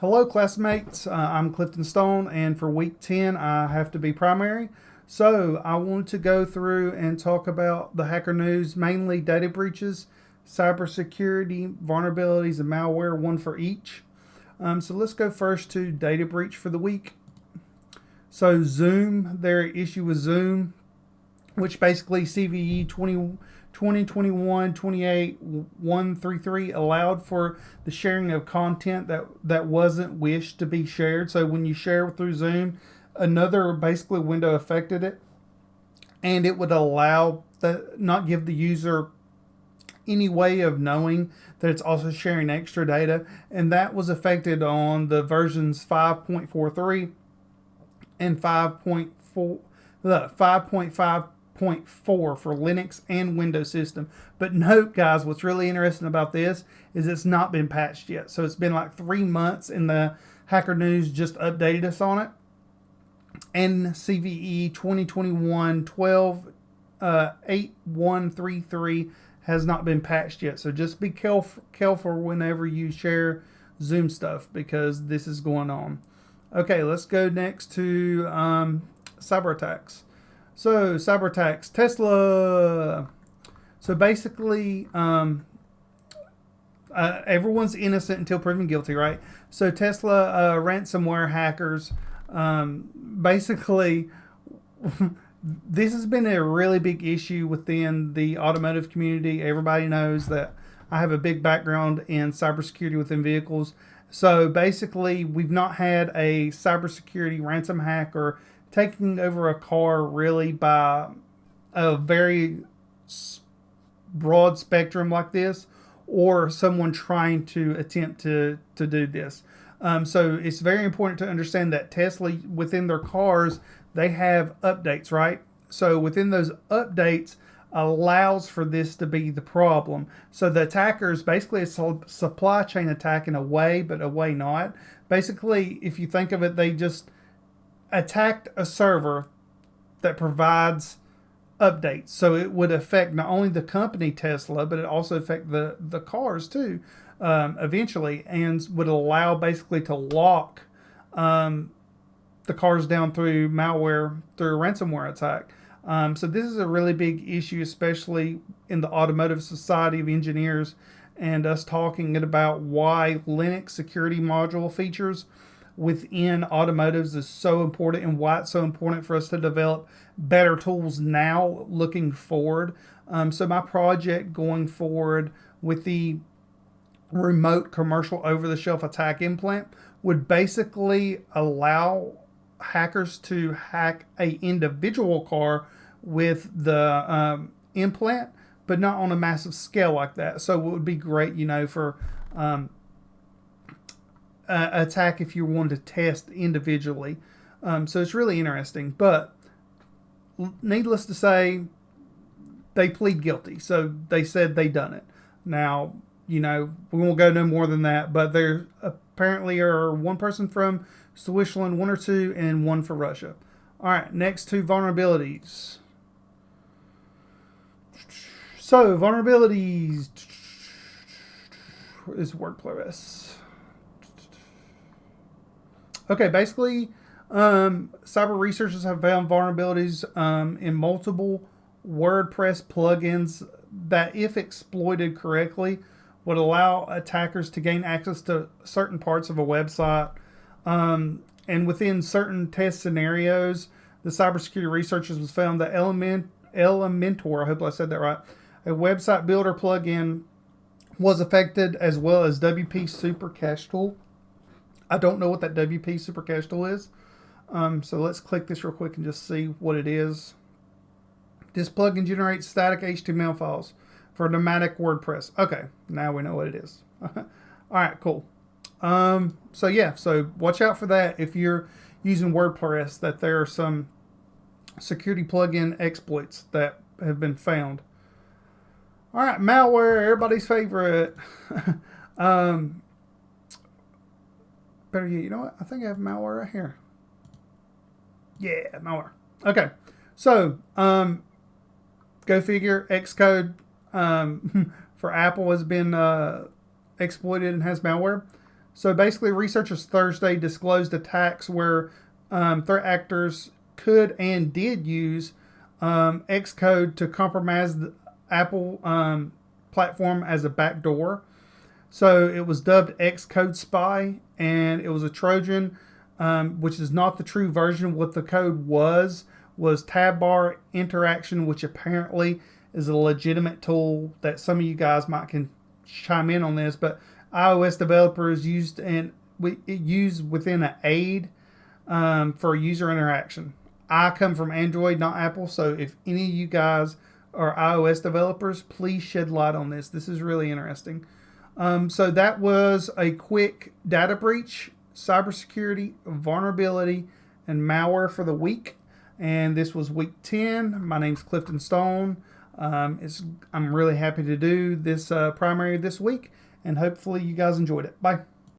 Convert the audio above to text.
Hello, classmates. I'm Clifton Stone, and for week 10, I have to be primary. So, I wanted to go through and talk about the hacker news, mainly data breaches, cybersecurity, vulnerabilities, and malware, one for each. So, let's go first to data breach for the week. So, Zoom, their issue with Zoom, which basically CVE 2021 28 133 allowed for the sharing of content that wasn't wished to be shared. So when you share through Zoom, another basically window affected it, and it would allow not give the user any way of knowing that it's also sharing extra data, and that was affected on the versions 5.43 and 5.4 5.5.4 for Linux and Windows system. But note, guys, what's really interesting about this is it's not been patched yet. So it's been like 3 months, and the Hacker News just updated us on it. And CVE 2021 12 8133 has not been patched yet. So just be careful whenever you share Zoom stuff, because this is going on. Okay, let's go next to cyber attacks. So, cyber attacks, Tesla. So basically, everyone's innocent until proven guilty, right? So Tesla ransomware hackers, basically, this has been a really big issue within the automotive community. Everybody knows that I have a big background in cybersecurity within vehicles. So basically, we've not had a cybersecurity ransom hack or taking over a car really by a very broad spectrum like this, or someone trying to attempt to do this. So it's very important to understand that Tesla, within their cars, they have updates, right? So within those updates allows for this to be the problem. So the attackers, basically a supply chain attack in a way, but a way not. Basically, if you think of it, they just attacked a server that provides updates. So it would affect not only the company Tesla, but it also affect the cars too, eventually, and would allow basically to lock the cars down through malware, through a ransomware attack. So this is a really big issue, especially in the automotive society of engineers, and us talking about why Linux security module features within automotives is so important, and why it's so important for us to develop better tools now looking forward. So my project going forward with the remote commercial over-the-shelf attack implant would basically allow hackers to hack a individual car with the implant, but not on a massive scale like that. So it would be great, for attack if you wanted to test individually. So it's really interesting. But needless to say, they plead guilty. So they said they done it. Now, we won't go no more than that. But there apparently are one person from Switzerland, one or two, and one for Russia. All right, next two vulnerabilities. So vulnerabilities is WordPress. Okay, basically, cyber researchers have found vulnerabilities in multiple WordPress plugins that, if exploited correctly, would allow attackers to gain access to certain parts of a website. And within certain test scenarios, the cybersecurity researchers was found that Elementor, I hope I said that right, a website builder plugin, was affected, as well as WP Super Cache Tool. I don't know what that WP Super Cache Tool is. So let's click this real quick and just see what it is. This plugin generates static HTML files for pneumatic WordPress. Okay, now we know what it is. All right, cool. So watch out for that if you're using WordPress, that there are some security plugin exploits that have been found. All right, malware, everybody's favorite. Better yet, you know what? I think I have malware right here. Yeah, malware. Okay, so go figure. Xcode for Apple has been exploited and has malware. So basically, researchers Thursday disclosed attacks where threat actors could and did use Xcode to compromise the Apple platform as a backdoor. So it was dubbed Xcode Spy, and it was a Trojan, which is not the true version. What the code was tab bar interaction, which apparently is a legitimate tool that some of you guys might can chime in on this, but iOS developers used within an aid for user interaction. I come from Android, not Apple, so if any of you guys are iOS developers, please shed light on this. This is really interesting. So that was a quick data breach, cybersecurity, vulnerability, and malware for the week. And this was week 10. My name's Clifton Stone. I'm really happy to do this primary this week, and hopefully you guys enjoyed it. Bye.